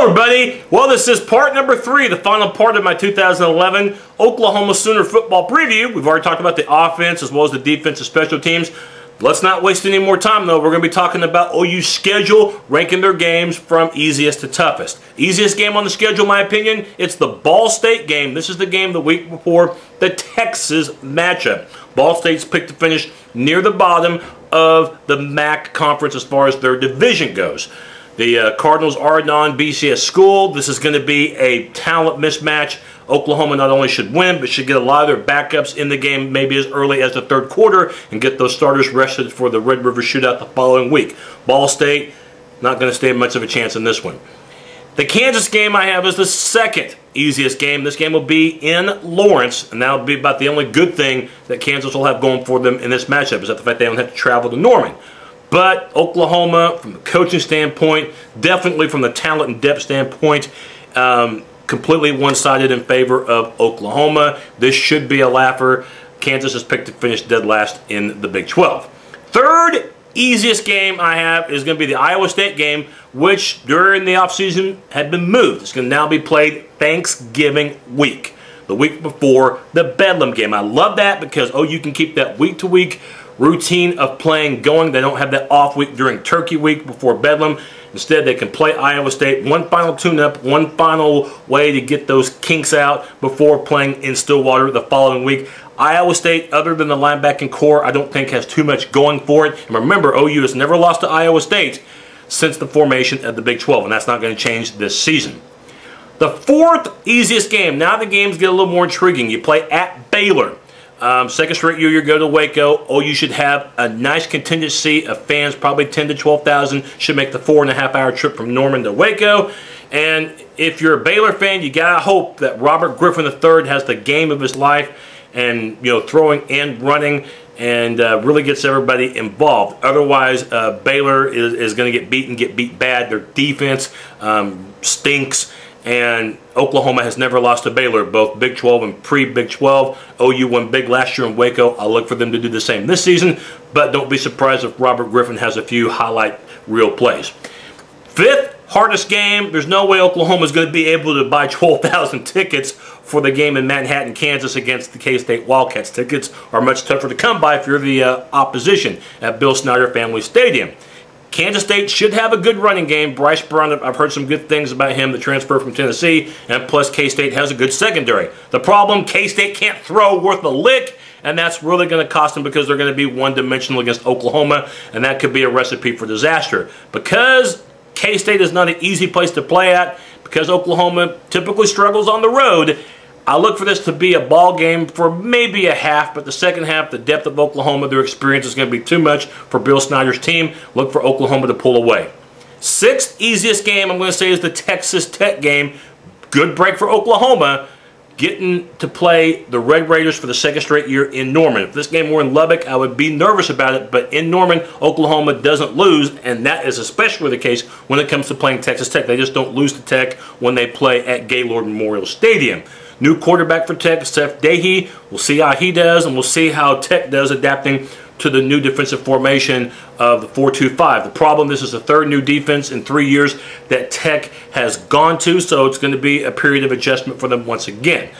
Hello everybody! Well, this is part number 3, the final part of my 2011 Oklahoma Sooner football preview. We've already talked about the offense as well as the defensive special teams. Let's not waste any more time though. We're going to be talking about OU's schedule, ranking their games from easiest to toughest. Easiest game on the schedule, in my opinion, it's the Ball State game. This is the game the week before the Texas matchup. Ball State's picked to finish near the bottom of the MAC conference as far as their division goes. The Cardinals are a non-BCS school. This is going to be a talent mismatch. Oklahoma not only should win, but should get a lot of their backups in the game maybe as early as the third quarter and get those starters rested for the Red River Shootout the following week. Ball State, not going to stand much of a chance in this one. The Kansas game I have is the second easiest game. This game will be in Lawrence, and that will be about the only good thing that Kansas will have going for them in this matchup, is that the fact they don't have to travel to Norman. But Oklahoma, from the coaching standpoint, definitely from the talent and depth standpoint, completely one-sided in favor of Oklahoma. This should be a laugher. Kansas is picked to finish dead last in the Big 12. Third easiest game I have is going to be the Iowa State game, which during the offseason had been moved. It's going to now be played Thanksgiving week, the week before the Bedlam game. I love that because you can keep that week-to-week routine of playing going. They don't have that off week during Turkey week before Bedlam. Instead, they can play Iowa State, one final tune-up, one final way to get those kinks out before playing in Stillwater the following week. Iowa State, other than the linebacking core, I don't think has too much going for it. And remember, OU has never lost to Iowa State since the formation of the Big 12, and that's not going to change this season. The fourth easiest game, now the games get a little more intriguing. You play at Baylor. Second straight year you go to Waco. OU should have a nice contingency of fans, probably 10 to 12,000, should make the 4.5-hour trip from Norman to Waco. And if you're a Baylor fan, you gotta hope that Robert Griffin III has the game of his life, and throwing and running, and really gets everybody involved. Otherwise, Baylor is going to get beat bad. Their defense stinks. And Oklahoma has never lost to Baylor, both Big 12 and pre-Big 12. OU won big last year in Waco. I'll look for them to do the same this season, but don't be surprised if Robert Griffin has a few highlight reel plays. Fifth hardest game, there's no way Oklahoma is going to be able to buy 12,000 tickets for the game in Manhattan, Kansas against the K-State Wildcats. Tickets are much tougher to come by if you're the opposition at Bill Snyder Family Stadium. Kansas State should have a good running game. Bryce Brown, I've heard some good things about him, the transfer from Tennessee, and plus K-State has a good secondary. The problem, K-State can't throw worth a lick, and that's really going to cost them because they're going to be one-dimensional against Oklahoma, and that could be a recipe for disaster. Because K-State is not an easy place to play at, because Oklahoma typically struggles on the road, I look for this to be a ball game for maybe a half, but the second half, the depth of Oklahoma, their experience is going to be too much for Bill Snyder's team. Look for Oklahoma to pull away. Sixth easiest game I'm going to say is the Texas Tech game. Good break for Oklahoma, getting to play the Red Raiders for the second straight year in Norman. If this game were in Lubbock, I would be nervous about it, but in Norman, Oklahoma doesn't lose, and that is especially the case when it comes to playing Texas Tech. They just don't lose to Tech when they play at Gaylord Memorial Stadium. New quarterback for Tech, Seth Dahy. We'll see how he does, and we'll see how Tech does adapting to the new defensive formation of the 4-2-5. The problem, this is the third new defense in 3 years that Tech has gone to, so it's going to be a period of adjustment for them once again.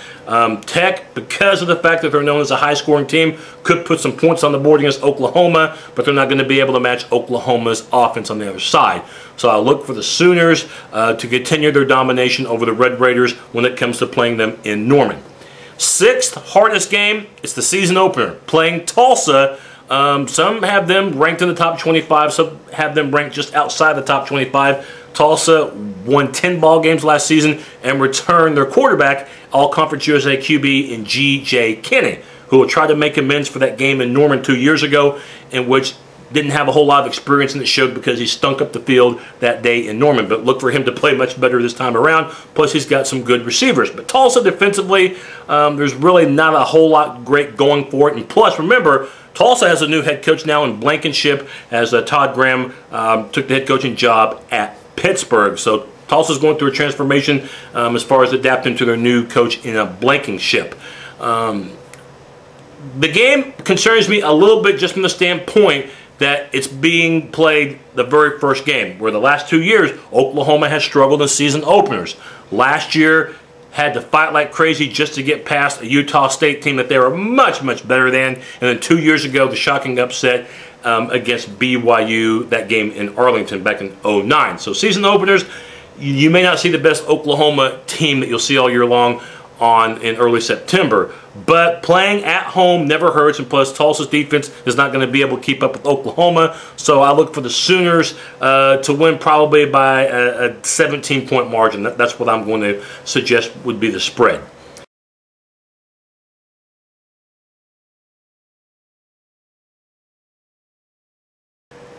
Tech, because of the fact that they're known as a high-scoring team, could put some points on the board against Oklahoma, but they're not going to be able to match Oklahoma's offense on the other side. So I'll look for the Sooners to continue their domination over the Red Raiders when it comes to playing them in Norman. Sixth hardest game, it's the season opener, playing Tulsa. Some have them ranked in the top 25, some have them ranked just outside the top 25. Tulsa won 10 ball games last season and returned their quarterback, All-Conference USA QB in G.J. Kinney, who will try to make amends for that game in Norman 2 years ago, in which didn't have a whole lot of experience, and it showed because he stunk up the field that day in Norman. But look for him to play much better this time around. Plus, he's got some good receivers. But Tulsa defensively, there's really not a whole lot great going for it. And plus, remember, Tulsa has a new head coach now in Blankenship, as Todd Graham took the head coaching job at Pittsburgh. So Tulsa's going through a transformation as far as adapting to their new coach in Blankenship. The game concerns me a little bit just from the standpoint that it's being played the very first game, where the last 2 years, Oklahoma has struggled in season openers. Last year, had to fight like crazy just to get past a Utah State team that they were much, much better than. And then 2 years ago, the shocking upset against BYU, that game in Arlington back in '09. So season openers, you may not see the best Oklahoma team that you'll see all year long in early September. But playing at home never hurts, and plus Tulsa's defense is not going to be able to keep up with Oklahoma. So I look for the Sooners to win probably by a 17-point margin. That's what I'm going to suggest would be the spread.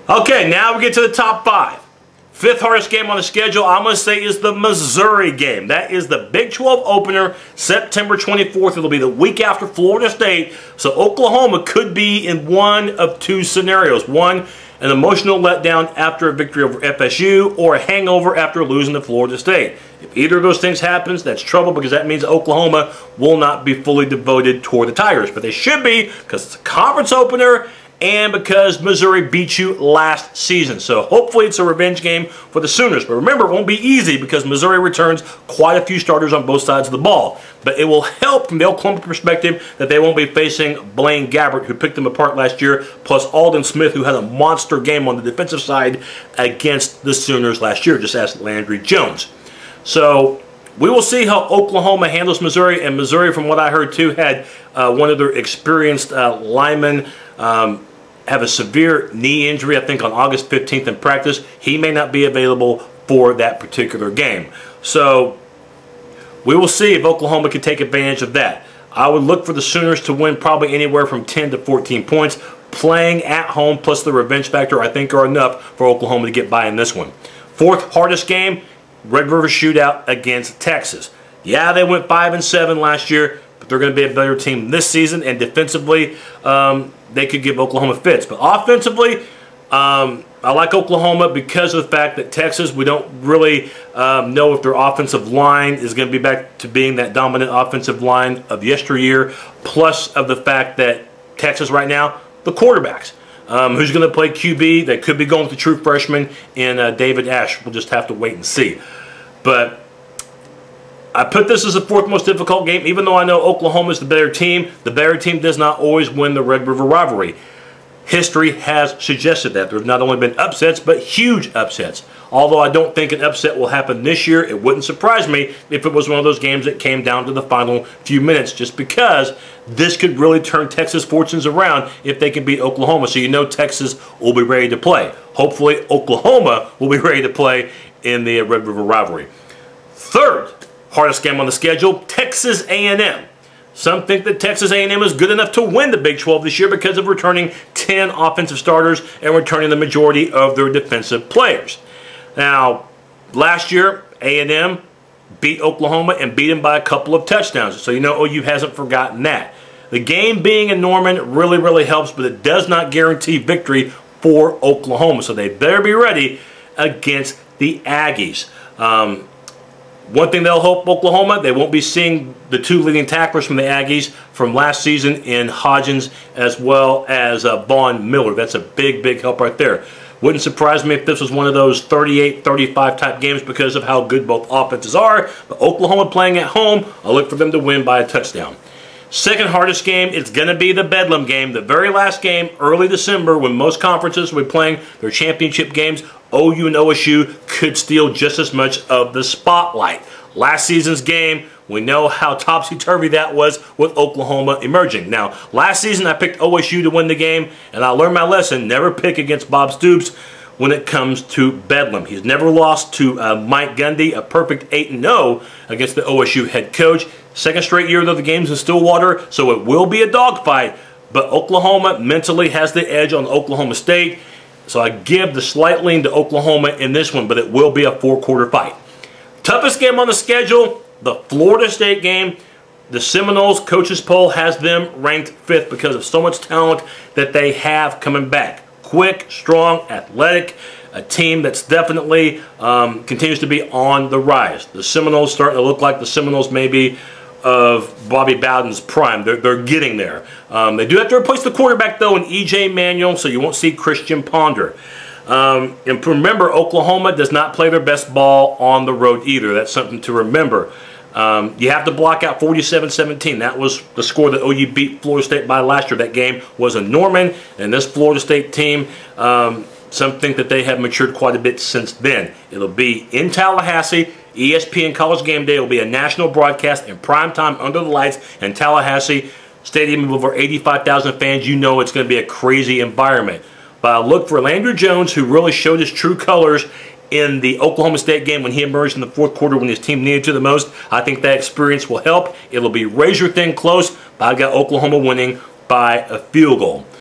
Okay, now we get to the top 5. Fifth hardest game on the schedule, I'm going to say, is the Missouri game. That is the Big 12 opener, September 24th. It'll be the week after Florida State. So Oklahoma could be in one of 2 scenarios. One, an emotional letdown after a victory over FSU, or a hangover after losing to Florida State. If either of those things happens, that's trouble, because that means Oklahoma will not be fully devoted toward the Tigers. But they should be, because it's a conference opener, and because Missouri beat you last season. So hopefully it's a revenge game for the Sooners. But remember, it won't be easy because Missouri returns quite a few starters on both sides of the ball. But it will help from the Oklahoma perspective that they won't be facing Blaine Gabbert, who picked them apart last year, plus Aldon Smith, who had a monster game on the defensive side against the Sooners last year, just ask Landry Jones. So we will see how Oklahoma handles Missouri. And Missouri, from what I heard too, had one of their experienced linemen have a severe knee injury, I think on August 15th in practice. He may not be available for that particular game. So we will see if Oklahoma can take advantage of that. I would look for the Sooners to win probably anywhere from 10 to 14 points. Playing at home plus the revenge factor, I think, are enough for Oklahoma to get by in this one. Fourth hardest game, Red River Shootout against Texas. Yeah, they went 5-7 last year, but they're going to be a better team this season, and defensively, they could give Oklahoma fits. But offensively, I like Oklahoma because of the fact that Texas, we don't really know if their offensive line is going to be back to being that dominant offensive line of yesteryear, plus of the fact that Texas right now, the quarterbacks. Who's going to play QB? They could be going with the true freshman in David Ash. We'll just have to wait and see. But I put this as the 4th most difficult game, even though I know Oklahoma is the better team. The better team does not always win the Red River rivalry. History has suggested that. There have not only been upsets, but huge upsets. Although I don't think an upset will happen this year, it wouldn't surprise me if it was one of those games that came down to the final few minutes, just because this could really turn Texas' fortunes around if they can beat Oklahoma. So you know Texas will be ready to play. Hopefully Oklahoma will be ready to play in the Red River rivalry. Third hardest game on the schedule, Texas A&M. Some think that Texas A&M is good enough to win the Big 12 this year because of returning 10 offensive starters and returning the majority of their defensive players. Now, last year, A&M beat Oklahoma and beat them by a couple of touchdowns. So you know OU hasn't forgotten that. The game being in Norman really, really helps, but it does not guarantee victory for Oklahoma. So they better be ready against the Aggies. One thing they'll hope, Oklahoma, they won't be seeing the 2 leading tacklers from the Aggies from last season in Hodgins as well as Vaughn Miller. That's a big, big help right there. Wouldn't surprise me if this was one of those 38-35 type games because of how good both offenses are. But Oklahoma playing at home, I'll look for them to win by a touchdown. Second hardest game, it's going to be the Bedlam game, the very last game, early December, when most conferences will be playing their championship games. OU and OSU could steal just as much of the spotlight. Last season's game, we know how topsy-turvy that was with Oklahoma emerging. Now, last season I picked OSU to win the game, and I learned my lesson, never pick against Bob Stoops when it comes to Bedlam. He's never lost to Mike Gundy, a perfect 8-0 against the OSU head coach. Second straight year, though, the game's in Stillwater, so it will be a dogfight. But Oklahoma mentally has the edge on Oklahoma State. So I give the slight lean to Oklahoma in this one, but it will be a 4-quarter fight. Toughest game on the schedule, the Florida State game. The Seminoles coaches poll has them ranked 5th because of so much talent that they have coming back. Quick, strong, athletic, a team that's definitely continues to be on the rise. The Seminoles starting to look like the Seminoles maybe of Bobby Bowden's prime. They're getting there. They do have to replace the quarterback, though, in E.J. Manuel, so you won't see Christian Ponder. And remember, Oklahoma does not play their best ball on the road either. That's something to remember. You have to block out 47-17. That was the score that OU beat Florida State by last year. That game was in Norman, and this Florida State team, some think that they have matured quite a bit since then. It'll be in Tallahassee. ESPN College Game Day will be a national broadcast in prime time under the lights in Tallahassee. Stadium of over 85,000 fans. You know it's going to be a crazy environment. But I look for Landry Jones, who really showed his true colors in the Oklahoma State game when he emerged in the fourth quarter when his team needed to the most. I think that experience will help. It'll be razor-thin close, but I've got Oklahoma winning by a field goal.